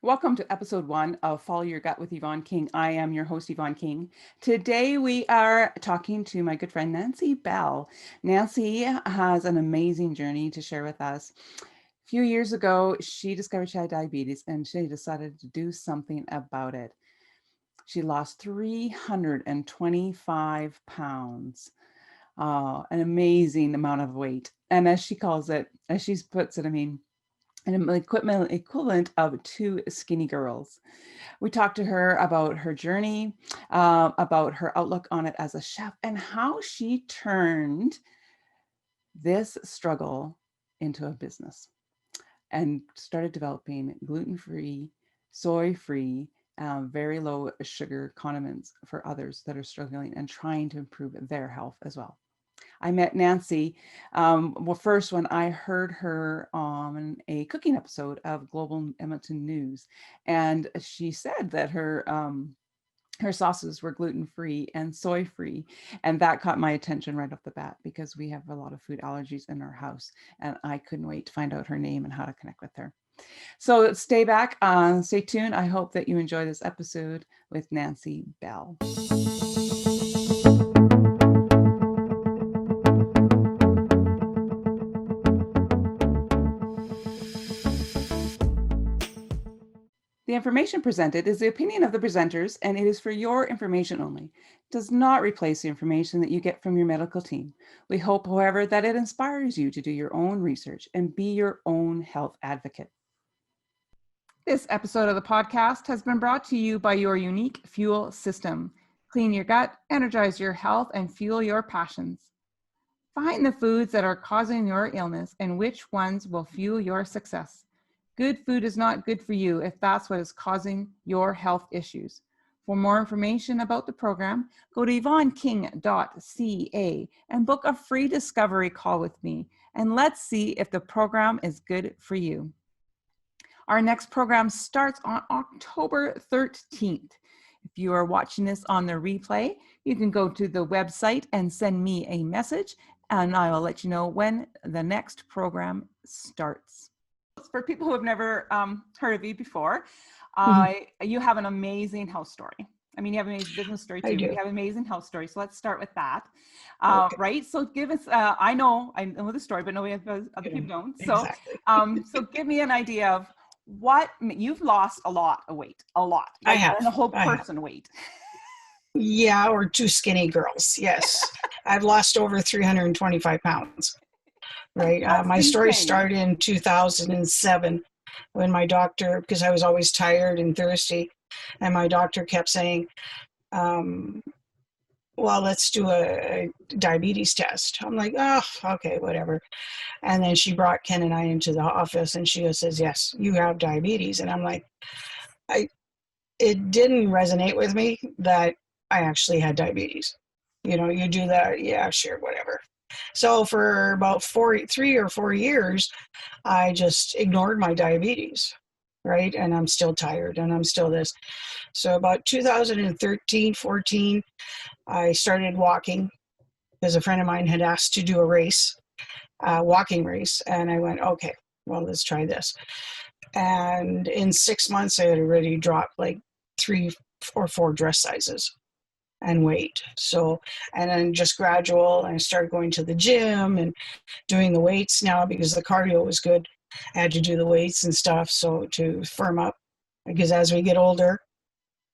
Welcome to episode 1 of Follow Your Gut with Yvonne King. I am your host, Yvonne King. Today we are talking to my good friend, Nancy Belle. Nancy has an amazing journey to share with us. A few years ago, she discovered she had diabetes and she decided to do something about it. She lost 325 pounds, an amazing amount of weight. And as she calls it, as she puts it, an equivalent of 2 skinny girls. We talked to her about her journey, about her outlook on it as a chef, and how she turned this struggle into a business and started developing gluten-free, soy-free, very low sugar condiments for others that are struggling and trying to improve their health as well. I met Nancy, first when I heard her on a cooking episode of Global Edmonton News, and she said that her sauces were gluten-free and soy-free, and that caught my attention right off the bat because we have a lot of food allergies in our house, and I couldn't wait to find out her name and how to connect with her. So stay back, stay tuned. I hope that you enjoy this episode with Nancy Belle. The information presented is the opinion of the presenters, and it is for your information only. It does not replace the information that you get from your medical team. We hope, however, that it inspires you to do your own research and be your own health advocate. This episode of the podcast has been brought to you by your unique fuel system. Clean your gut, energize your health, and fuel your passions. Find the foods that are causing your illness and which ones will fuel your success. Good food is not good for you if that's what is causing your health issues. For more information about the program, go to yvonneking.ca and book a free discovery call with me, and let's see if the program is good for you. Our next program starts on October 13th. If you are watching this on the replay, you can go to the website and send me a message, and I will let you know when the next program starts. For people who have never heard of you before, you have an amazing health story. I mean, you have an amazing business story too, but you have an amazing health story. So let's start with that, okay. Right? So give us, I know the story, but no, other people don't. So, exactly. So give me an idea of what you've lost a lot of weight, a lot. Like, I have. And a whole person weight. Yeah, or 2 skinny girls. Yes, I've lost over 325 pounds. Right. My story started in 2007 when my doctor, because I was always tired and thirsty, and my doctor kept saying, well, let's do a diabetes test. I'm like, oh, okay, whatever. And then she brought Ken and I into the office and she says, yes, you have diabetes. And I'm like, it didn't resonate with me that I actually had diabetes. You know, you do that. Yeah, sure, whatever. So for about 3 or 4 years, I just ignored my diabetes, right? And I'm still tired and I'm still this. So about 2013, 14, I started walking because a friend of mine had asked to do a race, walking race. And I went, okay, well, let's try this. And in 6 months, I had already dropped like 3 or 4 dress sizes and weight. So, and then just gradual, and I started going to the gym and doing the weights now because the cardio was good. I had to do the weights and stuff. So to firm up, because as we get older,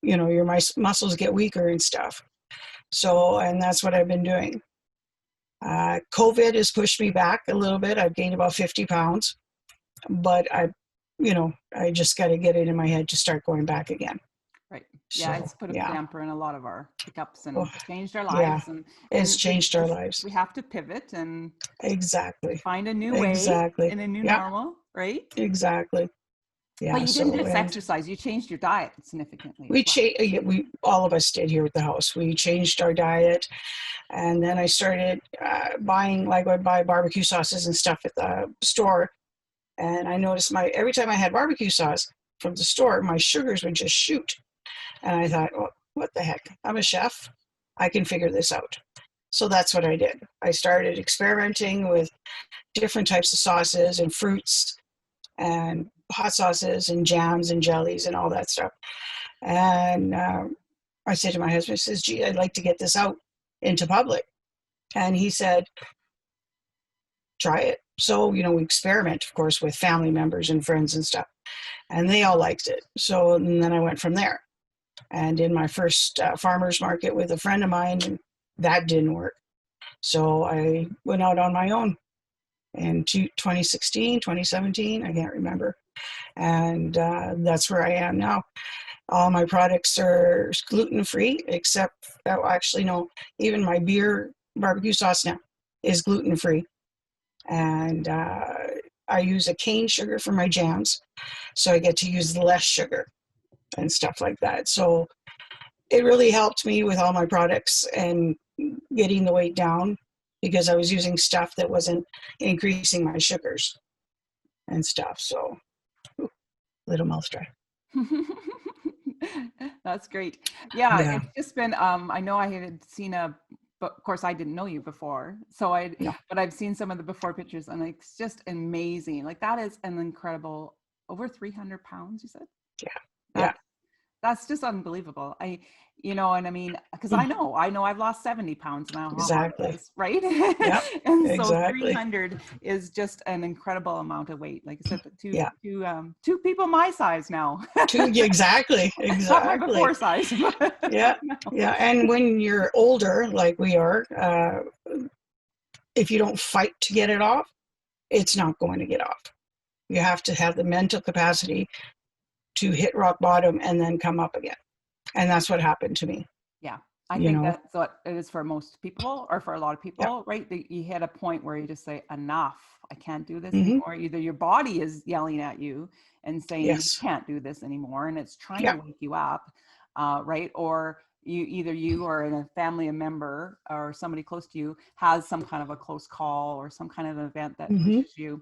you know, your muscles get weaker and stuff. So, and that's what I've been doing. COVID has pushed me back a little bit. I've gained about 50 pounds, but I just got to get it in my head to start going back again. Right. Yeah, so, it's put a damper in a lot of our pickups and changed our lives. Yeah, it's changed our lives. We have to pivot and find a new way in a new normal, right? Exactly. Yeah. But you didn't just exercise; you changed your diet significantly. We all of us did here at the house. We changed our diet, and then I started buying. Like, I'd buy barbecue sauces and stuff at the store, and I noticed every time I had barbecue sauce from the store, my sugars would just shoot. And I thought, well, what the heck? I'm a chef. I can figure this out. So that's what I did. I started experimenting with different types of sauces and fruits and hot sauces and jams and jellies and all that stuff. And I said to my husband, I says, gee, I'd like to get this out into public. And he said, try it. So, we experiment, of course, with family members and friends and stuff. And they all liked it. So and then I went from there. And in my first farmer's market with a friend of mine, and that didn't work. So I went out on my own in 2016, 2017, I can't remember. And that's where I am now. All my products are gluten-free, except, actually, no, even my beer barbecue sauce now is gluten-free. And I use a cane sugar for my jams, so I get to use less sugar and stuff like that. So it really helped me with all my products and getting the weight down, because I was using stuff that wasn't increasing my sugars and stuff. So, little mouth dry. That's great. Yeah, Yeah. it's just been, I know I had seen but of course I didn't know you before. So No. but I've seen some of the before pictures, and it's just amazing. Like, that is an incredible, over 300 pounds, you said? Yeah. That's just unbelievable. And I mean, because I know I've lost 70 pounds now. Exactly. Right? Yeah. And so Exactly. 300 is just an incredible amount of weight. Like I said, Yeah. two people my size now. Exactly. Not my before size. Yeah. Yeah. And when you're older, like we are, if you don't fight to get it off, it's not going to get off. You have to have the mental capacity to hit rock bottom and then come up again. And that's what happened to me. Yeah. I think that's what it is for most people, or for a lot of people, right? You hit a point where you just say, enough, I can't do this anymore. Either your body is yelling at you and saying, you can't do this anymore, and it's trying to wake you up, right? Or you or in a family member or somebody close to you has some kind of a close call or some kind of event that pushes you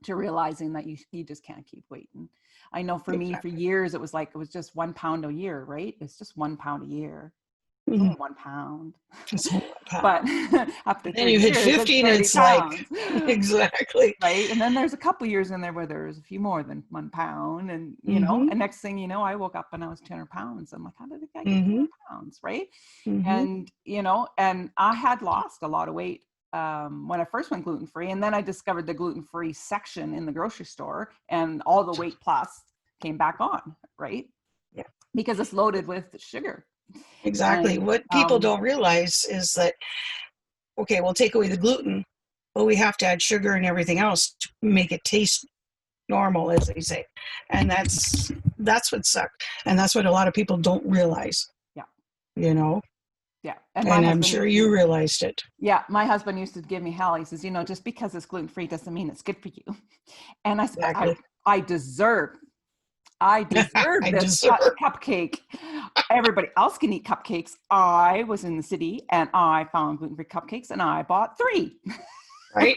to realizing that you just can't keep waiting. I know for me, for years, it was just 1 pound a year, right? It's just 1 pound a year. It's only 1 pound. It's only 1 pound. But after 30 then you hit years, 50 and it's pounds. like, exactly. Right. And then there's a couple years in there where there's a few more than 1 pound. And, and next thing you know, I woke up and I was 200 pounds. I'm like, how did I get 200 pounds? Right. And, and I had lost a lot of weight when I first went gluten-free, and then I discovered the gluten-free section in the grocery store, and all the weight plus came back on, right? Yeah. Because it's loaded with sugar. Exactly. And what people don't realize is that, okay, we'll take away the gluten, but we have to add sugar and everything else to make it taste normal, as they say. And that's what sucks. And that's what a lot of people don't realize. Yeah. Yeah. And I'm sure you realized it. Yeah. My husband used to give me hell. He says, just because it's gluten-free doesn't mean it's good for you. And I said, exactly. I deserve this cupcake. Everybody else can eat cupcakes. I was in the city and I found gluten-free cupcakes and I bought 3. Right?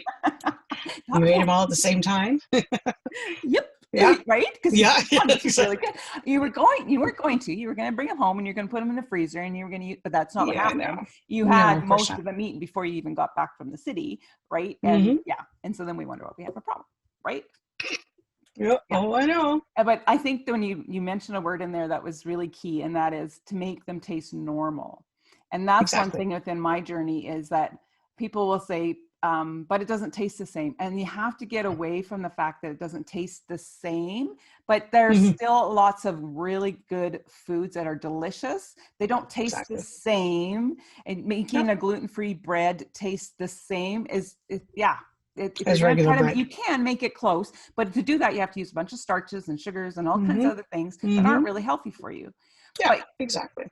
You made them all at the same time? Yep. Yeah. Right? Because exactly. Really you were going to bring them home and you're going to put them in the freezer and you were going to use, but that's not what happened. No. You had most of them eaten before you even got back from the city. Right. And and so then we wonder, we have a problem. Right. Yep. Yeah. Oh, I know. But I think when you mentioned a word in there that was really key, and that is to make them taste normal. And that's one thing within my journey is that people will say, but it doesn't taste the same. And you have to get away from the fact that it doesn't taste the same, but there's still lots of really good foods that are delicious. They don't taste the same. And making a gluten-free bread taste the same is. As regular bread. You can make it close, but to do that, you have to use a bunch of starches and sugars and all kinds of other things that aren't really healthy for you. Yeah, but exactly.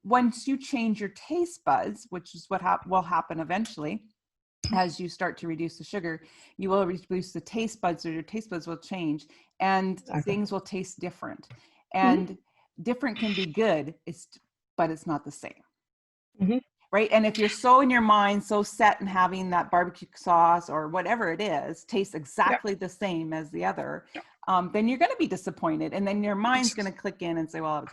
Once you change your taste buds, which is what will happen eventually, as you start to reduce the sugar, you will reduce the taste buds, or your taste buds will change, and things will taste different. And different can be good, but it's not the same. Right. And if you're so in your mind, so set in having that barbecue sauce or whatever it is, tastes exactly the same as the other, then you're going to be disappointed. And then your mind's going to click in and say, well,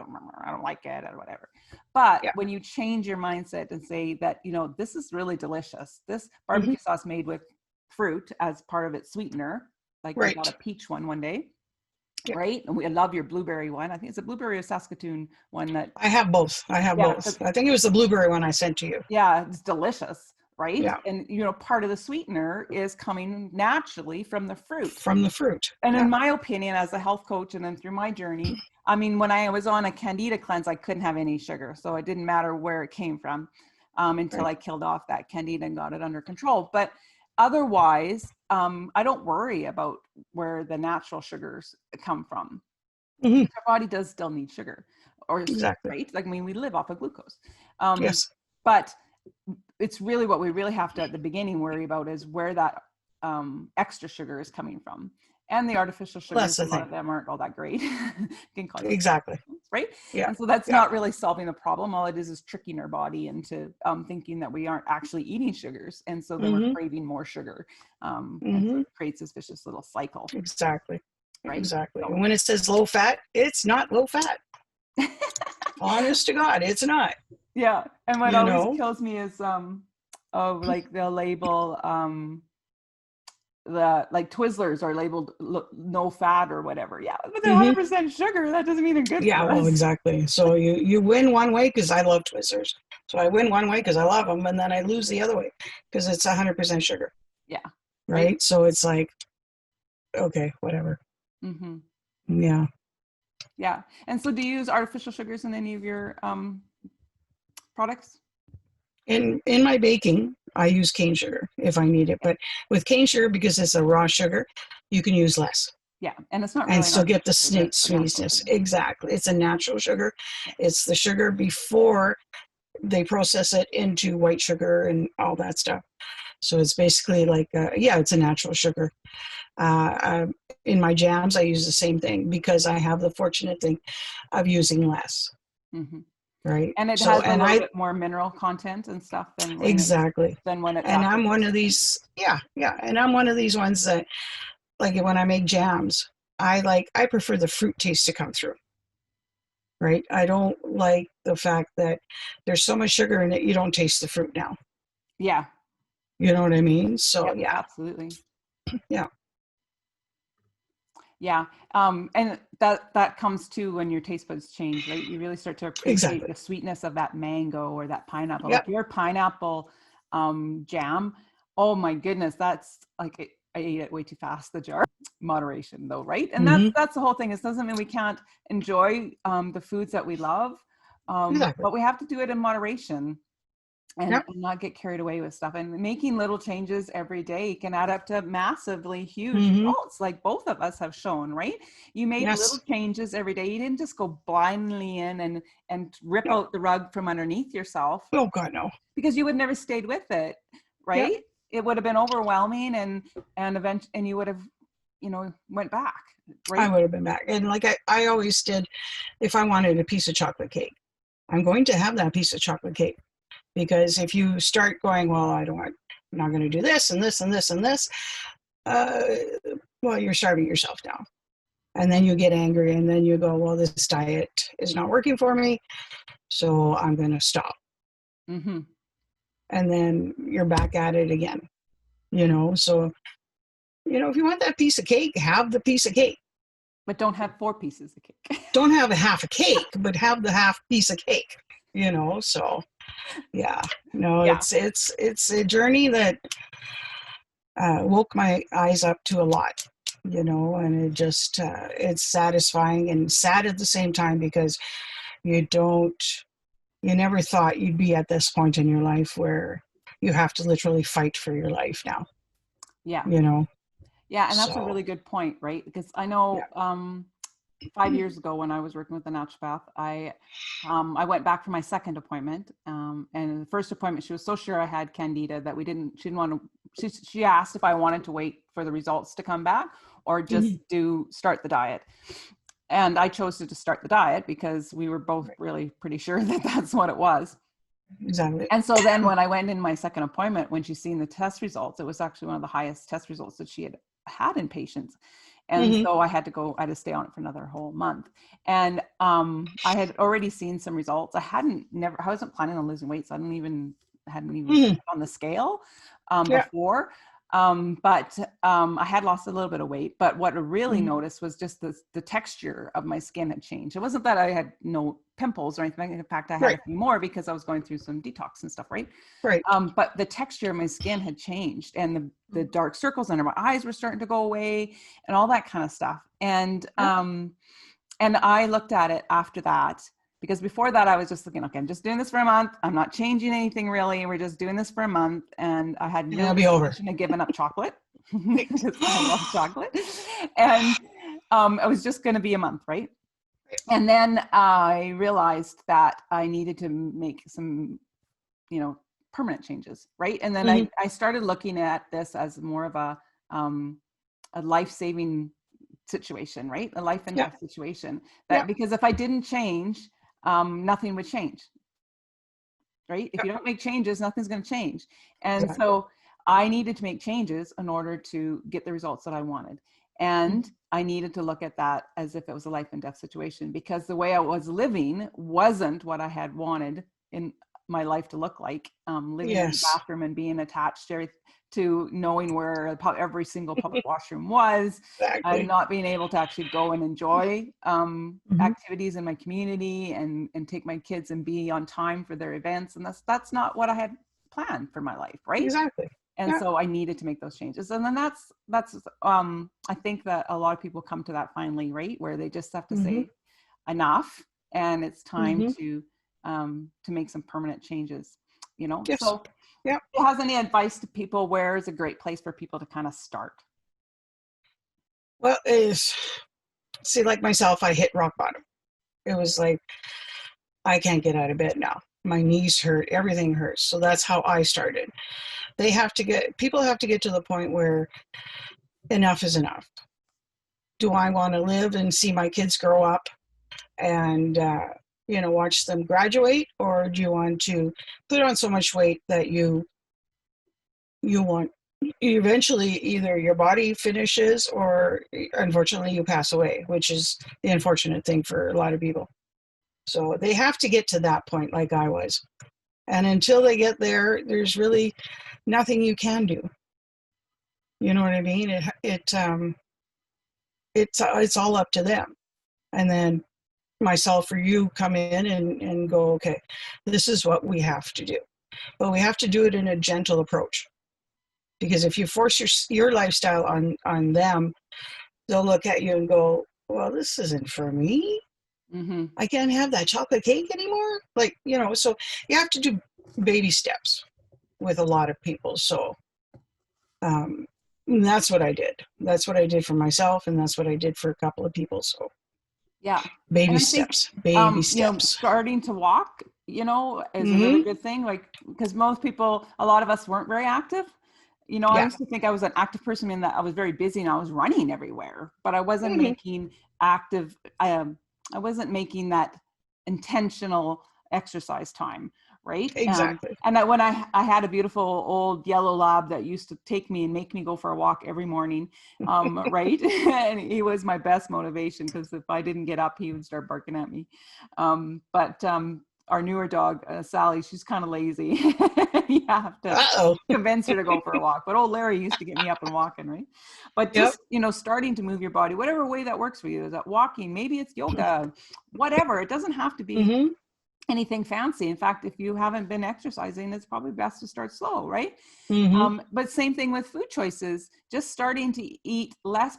I don't like it or whatever. But when you change your mindset and say that, this is really delicious. This barbecue sauce made with fruit as part of its sweetener, like we got a peach one day. Yeah. right? And we love your blueberry one. I think it's a blueberry or Saskatoon one that, I have both. I have yeah, both. I think it was the blueberry one I sent to you. yeah, it's delicious, right? Yeah. And, you know, part of the sweetener is coming naturally from the fruit. From the fruit. And Yeah. in my opinion, as a health coach and then through my journey, I mean, when I was on a candida cleanse, I couldn't have any sugar. So it didn't matter where it came from until Right. I killed off that candida and got it under control. But otherwise, I don't worry about where the natural sugars come from. Hmm. Our body does still need sugar, or Exactly. right? Like, I mean, we live off of glucose. Yes. But it's really what we really have to at the beginning worry about is where that extra sugar is coming from. And the artificial Well, sugars, that's a the lot of thing. them aren't all that great. Can cause us, Exactly. right? Yeah. And so that's Yeah. not really solving the problem. All it is tricking our body into thinking that we aren't actually eating sugars. And so then we're Hmm. craving more sugar. And so Hmm. it creates this vicious little cycle, Exactly. right? Exactly. So And when it says low fat, it's not low fat. Honest to God, it's not. yeah. And what You always know. kills me is like they'll label the like Twizzlers are labeled no fat or whatever. Yeah, but they're Hmm. 100% sugar. That doesn't mean they're good Yeah. for Well, us. exactly. So you win one way because I love Twizzlers. So I win one way because I love them, and then I lose the other way because it's 100% sugar. Yeah. Right. Right. So it's like, okay, whatever. Mm-hmm. Yeah. Yeah. And so, do you use artificial sugars in any of your products? In my baking, I use cane sugar if I need it, but with cane sugar, because it's a raw sugar, you can use less Yeah, and it's not and really an still get the artificial sugar; it's a natural sweetness. sugar. Exactly, it's a natural sugar. Yeah. It's the sugar before they process it into white sugar and all that stuff. So it's basically like, yeah, it's a natural sugar. Uh, um, in my jams, I use the same thing because I have the fortunate thing of using less. Mm-hmm. Right. And it So, has a and little I bit more mineral content and stuff exactly. than when it's And after I'm one of processing. these, yeah, yeah. And I'm one of these ones that, like when I make jams, I prefer the fruit taste to come through. Right. I don't like the fact that there's so much sugar in it, you don't taste the fruit now. Yeah. You know what I mean? So, Yep. yeah, Absolutely. yeah, Yeah. And that comes too when your taste buds change, right? You really start to appreciate exactly. the sweetness of that mango or that pineapple. Yep. Like your pineapple jam. Oh my goodness, that's like I ate it way too fast, the jar. Moderation though, right? And Hmm. that's the whole thing. It doesn't mean we can't enjoy the foods that we love. Exactly. But we have to do it in moderation and Yep. not get carried away with stuff. And making little changes every day can add up to massively huge Hmm. results, like both of us have shown, right? You made little Yes. changes every day. You didn't just go blindly in and rip No. out the rug from underneath yourself, Oh, God, no. because you would never stayed with it, Yep. right? It would have been overwhelming and you would have, went back, I right? would have been back. And like I always did, if I wanted a piece of chocolate cake, I'm going to have that piece of chocolate cake. Because if you start going, well, I'm not going to do this and this and this and this, uh, well, you're starving yourself down. And then you get angry and then you go, well, this diet is not working for me. So I'm going to stop. Mm-hmm. And then you're back at it again, So, if you want that piece of cake, have the piece of cake. But don't have 4 pieces of cake. Don't have a half a cake, but have the half piece of cake, So, yeah, no, Yeah. it's a journey that woke my eyes up to a lot, and it just it's satisfying and sad at the same time because you don't you never thought you'd be at this point in your life where you have to literally fight for your life now, Yeah. you know Yeah, and that's a so really good point, right? Because I yeah. know 5 years ago when I was working with a naturopath, I went back for my second appointment, and the first appointment she was so sure I had candida that she didn't want to. She asked if I wanted to wait for the results to come back or just Mhm. start the diet, and I chose to start the diet because we were both Right. really pretty sure that that's what it was. Exactly. And so then when I went in my second appointment, when she's seen the test results, it was actually one of the highest test results that she had in patients. And Hmm. so I had to stay on it for another whole month. And I had already seen some results. I wasn't planning on losing weight. So hadn't even Hmm. on the scale Yeah. before. But I had lost a little bit of weight, but what I really Mhm. noticed was just the texture of my skin had changed. It wasn't that I had no pimples or anything. In fact, I had a Right, few more because I was going through some detox and stuff, right? right. But the texture of my skin had changed, and the Mhm. dark circles under my eyes were starting to go away, and all that kind of stuff. Yeah, And I looked at it after that, because before that I was just looking, okay, I'm just doing this for a month. I'm not changing anything really. We're just doing this for a month. And I had and no it'll be over. intention of giving up chocolate because I love chocolate. And it was just going to be a month, right? And then I realized that I needed to make some, permanent changes, right? And then Mhm. I started looking at this as more of a life-saving situation, right? A life and Yeah, death situation. yeah, That because if I didn't change, nothing would change, right? If yeah, you don't make changes, nothing's going to change. And exactly. so I needed to make changes in order to get the results that I wanted. And Mhm. I needed to look at that as if it was a life and death situation, because the way I was living wasn't what I had wanted in my life to look like. Living in the Yes, bathroom and being attached to knowing where every single public washroom was, and exactly. not being able to actually go and enjoy Mhm. activities in my community, and take my kids and be on time for their events. And that's not what I had planned for my life, right? Exactly. And Yeah. so I needed to make those changes. And then that's I think that a lot of people come to that finally, right, where they just have to Mhm. say enough, and it's time Mhm. to make some permanent changes, Yes. so Yeah. if it has any advice to people, where is a great place for people to kind of start? Well, is see, like myself, I hit rock bottom. It was like I can't get out of bed now. My knees hurt, everything hurts. So that's how I started. People have to get to the point where enough is enough. Do I want to live and see my kids grow up and watch them graduate, or do you want to put on so much weight that you want eventually either your body finishes or unfortunately you pass away, which is the unfortunate thing for a lot of people. So they have to get to that point like I was. And until they get there, there's really nothing you can do. You know what I mean? It's all up to them. And then myself or you come in and go, okay, this is what we have to do. But we have to do it in a gentle approach. Because if you force your lifestyle on them, they'll look at you and go, well, this isn't for me. Mm-hmm. I can't have that chocolate cake anymore. Like, so you have to do baby steps with a lot of people. So um, that's what I did. That's what I did for myself, and that's what I did for a couple of people. So Yeah. baby And I think, steps, baby steps. starting to walk, is a really Mm-hmm. good thing. Like, because most people, a lot of us weren't very active. I Yeah. used to think I was an active person in that I was very busy and I was running everywhere, but I wasn't Mm-hmm. making active, I wasn't making that intentional exercise time, right? Exactly. And that when I had a beautiful old yellow lab that used to take me and make me go for a walk every morning, right? And he was my best motivation, because if I didn't get up, he would start barking at me. But our newer dog, Sally, she's kind of lazy. You have to Uh-oh. convince her to go for a walk. But old Larry used to get me up and walking, right? But Yep. just, starting to move your body, whatever way that works for you. Is that walking? Maybe it's yoga, whatever. It doesn't have to be Mm-hmm. anything fancy. In fact, if you haven't been exercising, it's probably best to start slow, right? Mm-hmm. But same thing with food choices, just starting to eat less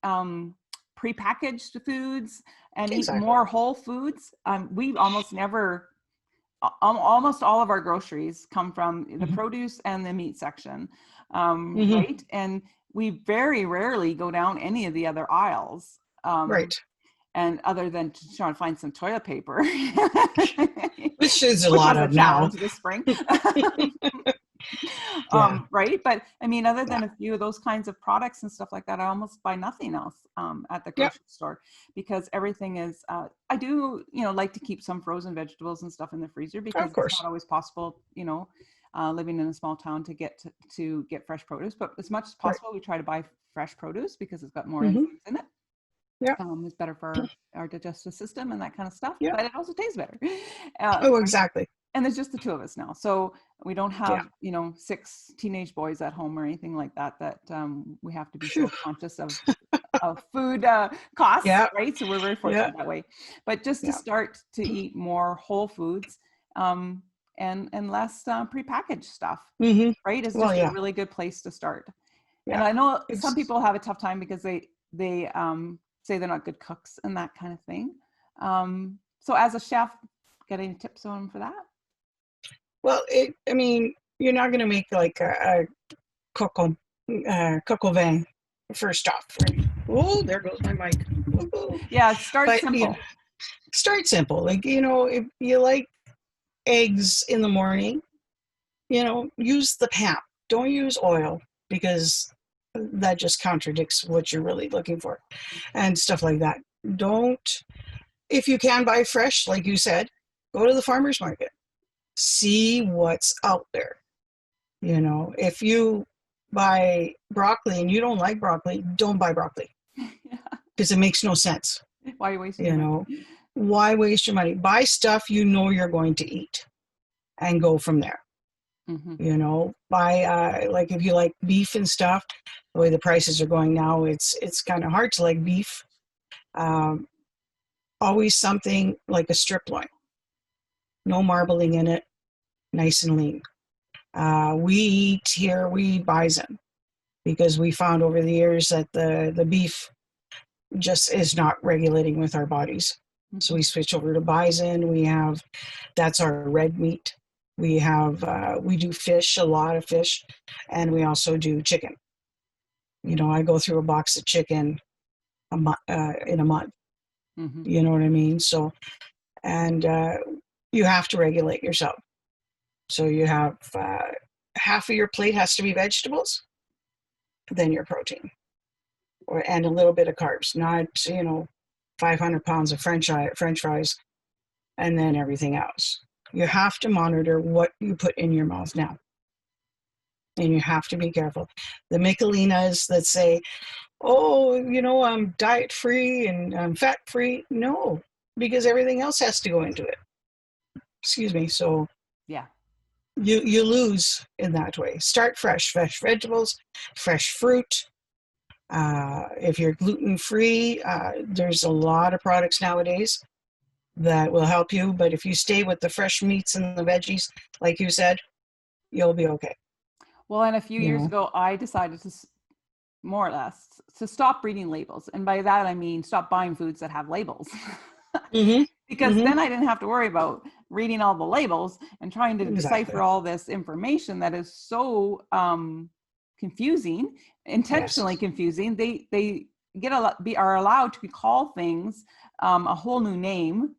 prepackaged foods and eat Exactly. more whole foods. We almost never, almost all of our groceries come from the Mm-hmm. produce and the meat section, Mm-hmm. right? And we very rarely go down any of the other aisles. Right. And other than trying to find some toilet paper, Which is a which lot was a of now. challenge this spring. Yeah. Right. But I mean, other Yeah. than a few of those kinds of products and stuff like that, I almost buy nothing else at the Yep. grocery store, because everything is, I do, like to keep some frozen vegetables and stuff in the freezer, because Of it's not course. always possible, living in a small town to get fresh produce. But as much as Right. possible, we try to buy fresh produce because it's got more Mm-hmm. enzymes in it. Yeah. It's better for our digestive system and that kind of stuff, Yeah. but it also tastes better. Oh, Right. exactly. And there's just the two of us now. So we don't Yeah. have, 6 teenage boys at home or anything like that, we have to be Phew. so conscious of food costs, Yeah. right? So we're very Yeah. fortunate that way. But just to Yeah. start to eat more whole foods, and less prepackaged stuff, Mm-hmm. right? Is Well, just a yeah. really good place to start. And Yeah. I know some It's, people have a tough time because they say they're not good cooks and that kind of thing. So as a chef, got any tips on them for that? well, I mean, you're not going to make like a coq au vin first off. Right? Oh, there goes my mic. Woo-hoo. Yeah, start But simple. start simple. Like, if you like eggs in the morning, use the pan. Don't use oil because that just contradicts what you're really looking for and stuff like that. Don't, if you can buy fresh, like you said, go to the farmer's market. See what's out there. If you buy broccoli and you don't like broccoli, don't buy broccoli because it makes no sense. Why are you wasting You your money? know, why waste your money? Buy stuff you're going to eat and go from there. Buy like if you like beef and stuff, the way the prices are going now, it's kind of hard to like beef. Um, Always something like a strip loin, no marbling in it, nice and lean. We eat here, we eat bison because we found over the years that the beef just is not regulating with our bodies. So we switch over to bison. That's our red meat. We do fish, a lot of fish, and we also do chicken. I go through a box of chicken in a month. You know what I mean? So, and you have to regulate yourself. So you have half of your plate has to be vegetables, then your protein, and a little bit of carbs. Not 500 pounds of French fries, and then everything else. You have to monitor what you put in your mouth now. And you have to be careful. The Michelinas that say, oh, I'm diet free and I'm fat free. No, because everything else has to go into it. Excuse me. So Yeah. you lose in that way. Start fresh vegetables, fresh fruit. If you're gluten free, there's a lot of products nowadays that will help you. But if you stay with the fresh meats and the veggies, like you said, you'll be okay. Well, and a few years ago, I decided to more or less to stop reading labels. And by that, I mean, stop buying foods that have labels. Mm-hmm. Because Mm-hmm. then I didn't have to worry about reading all the labels and trying to Exactly. decipher all this information that is so confusing, intentionally Yes. confusing. They are allowed to call things a whole new name,